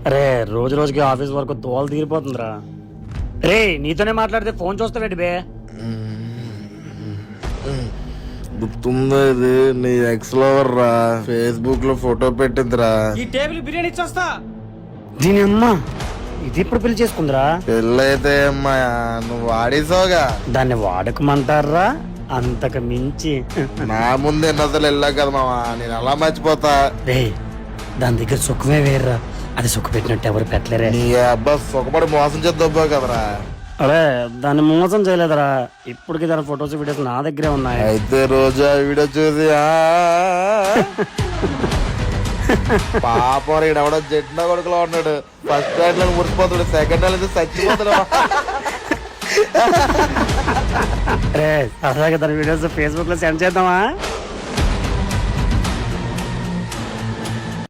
అరే రోజు రోజుకి ఆఫీస్ వరకు దోవలు తీరిపోతుందిరా. రే నీతోనే మాట్లాడితే ఫోన్ చూస్తావేంటి బే? గుర్తుందా ఇది నీ ఎక్స్ లవర్ రా, ఫేస్బుక్ లో ఫోటో పెట్టిందిరా. ఈ టేబుల్ బిర్యానీ ఇచ్చొస్తా. దీని అమ్మా ఇది ఇప్పుడు పెళ్లి చేసుకుందిరా. పెళ్ళైతే అమ్మా నువ్వు వాడేసావుగా. దాన్ని వాడకమంటారా? అంతకు మించి నా ముందు ఎన్నోసార్లు వెళ్ళా కదా మావా, నేను అలా మర్చిపోతా. రే దాని దగ్గర సుఖమే వేర్రా, అది సుఖ పెట్టినట్టు ఎవరు పెట్టలేరే. నీ అబ్బా సుఖపడి మోసం చేద్దాం కదరా. అరే దాన్ని మోసం చేయలేదురా, ఇప్పటికి దాని ఫొటోస్ వీడియోస్ నా దగ్గరే ఉన్నాయి. అయితే రోజు ఆ వీడియో చూసి పాపం ఎవడో జెండా కొడుకులో ఉన్నాడు. ఫస్ట్ హ్యాండ్ లో మురిసిపోతాడు, సెకండ్ హ్యాండ్ లో చచ్చిపోతాడు. అరే సరదాగా దాని వీడియోస్ ఫేస్బుక్ లో సెండ్ చేద్దామా?